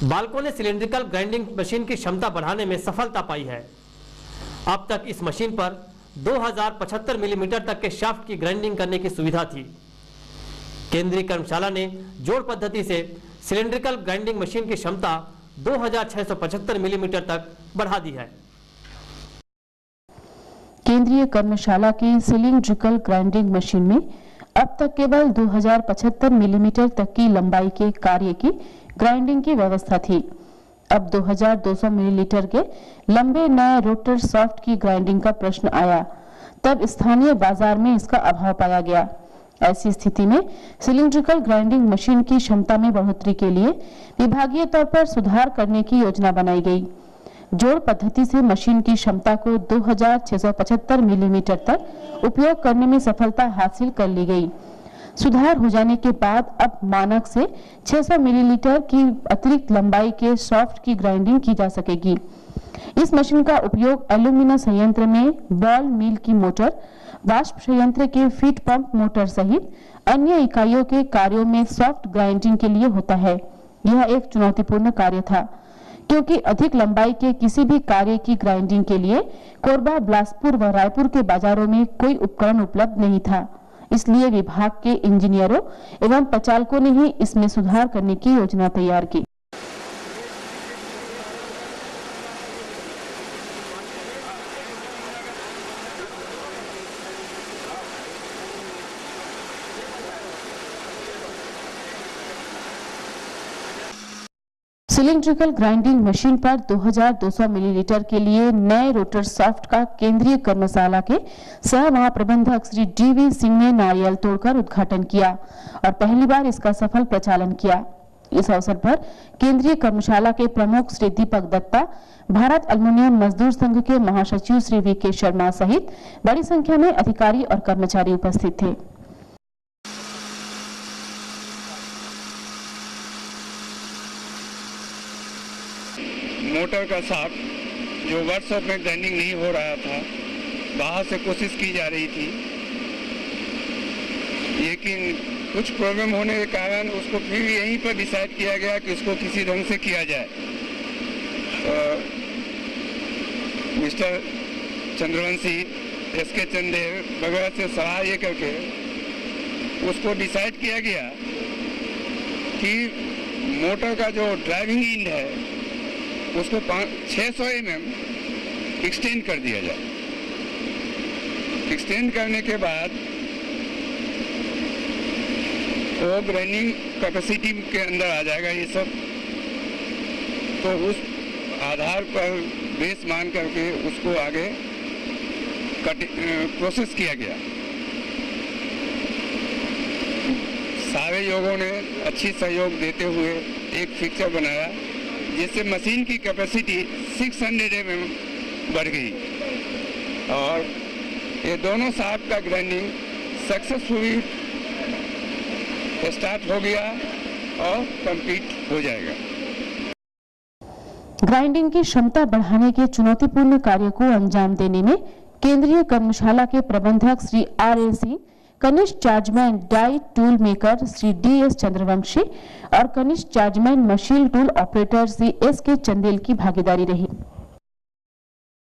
बाल्को ने cylindrical grinding machine की क्षमता बढ़ाने में सफलता पाई है। अब तक इस मशीन पर 2075 मिलीमीटर तक के शाफ्ट की ग्राइंडिंग करने की सुविधा थी। केंद्रीय कर्मशाला ने जोड़ पद्धति से सिलेंड्रिकल ग्राइंडिंग मशीन की क्षमता 2675 मिलीमीटर तक बढ़ा दी है। केंद्रीय कर्मशाला की सिलिंड्रिकल ग्राइंडिंग मशीन में अब तक केवल 2075 मिलीमीटर तक की लंबाई के कार्य की ग्राइंडिंग की व्यवस्था थी। अब 2200 मिलीलीटर के लंबे नए रोटर सॉफ्ट की ग्राइंडिंग का प्रश्न आया, तब स्थानीय बाजार में इसका अभाव पाया गया। ऐसी स्थिति में सिलिंड्रिकल ग्राइंडिंग मशीन की क्षमता में बढ़ोतरी के लिए विभागीय तौर पर सुधार करने की योजना बनाई गई। जोड़ पद्धति से मशीन की क्षमता को 2675 मिलीमीटर तक उपयोग करने में सफलता हासिल कर ली गई। सुधार हो जाने के बाद अब मानक से 600 मिलीलीटर की अतिरिक्त लंबाई के सॉफ्ट की ग्राइंडिंग की जा सकेगी। इस मशीन का उपयोग एल्यूमिना संयंत्र में बॉल मिल की मोटर, वाष्प संयंत्र के फीड पंप मोटर सहित अन्य इकाइयों के कार्यों में सॉफ्ट ग्राइंडिंग के लिए होता है। यह एक चुनौतीपूर्ण कार्य था, क्योंकि अधिक लंबाई के किसी भी कार्य की ग्राइंडिंग के लिए कोरबा, बिलासपुर व रायपुर के बाजारों में कोई उपकरण उपलब्ध नहीं था। इसलिए विभाग के इंजीनियरों एवं प्रचालकों ने ही इसमें सुधार करने की योजना तैयार की। सिलिंड्रिकल ग्राइंडिंग मशीन पर 2200 मिलीलीटर के लिए नए रोटर सॉफ्ट का केंद्रीय कर्मशाला के सह महाप्रबंधक श्री DV सिंह ने नारियल तोड़कर उद्घाटन किया और पहली बार इसका सफल प्रचालन किया। इस अवसर पर केंद्रीय कर्मशाला के प्रमुख श्री दीपक दत्ता, भारत एल्युमिनियम मजदूर संघ के महासचिव श्री VK शर्मा सहित बड़ी संख्या में अधिकारी और कर्मचारी उपस्थित थे। मोटर का शाफ्ट जो वर्कशॉप में ग्राइंडिंग नहीं हो रहा था, बाहर से कोशिश की जा रही थी, लेकिन कुछ प्रॉब्लम होने के कारण उसको फिर यहीं पर डिसाइड किया गया कि उसको किसी ढंग से किया जाए। मिस्टर चंद्रवंशी, SK चंदेल वगैरह से सलाह ये करके उसको डिसाइड किया गया कि मोटर का जो ड्राइविंग इंड है उसको 600 mm एक्सटेंड कर दिया जाए। एक्सटेंड करने के बाद वो ग्राइंडिंग कैपेसिटी के अंदर आ जाएगा ये सब। तो उस आधार पर बेस मान करके उसको आगे प्रोसेस किया गया। सारे लोगों ने अच्छी सहयोग देते हुए एक फिक्सर बनाया, जिससे मशीन की कैपेसिटी 600 mm बढ़ गई और ये दोनों शाफ्ट का ग्राइंडिंग सक्सेसफुली स्टार्ट हो गया और कंप्लीट हो जाएगा। ग्राइंडिंग की क्षमता बढ़ाने के चुनौतीपूर्ण कार्य को अंजाम देने में केंद्रीय कर्मशाला के प्रबंधक श्री RA सिंह, कनिष्ठ chargeman die tool maker Shri DS Chandravanshi और कनिष्ठ chargeman machine tool operator Shri SK Chandel की भागीदारी रही।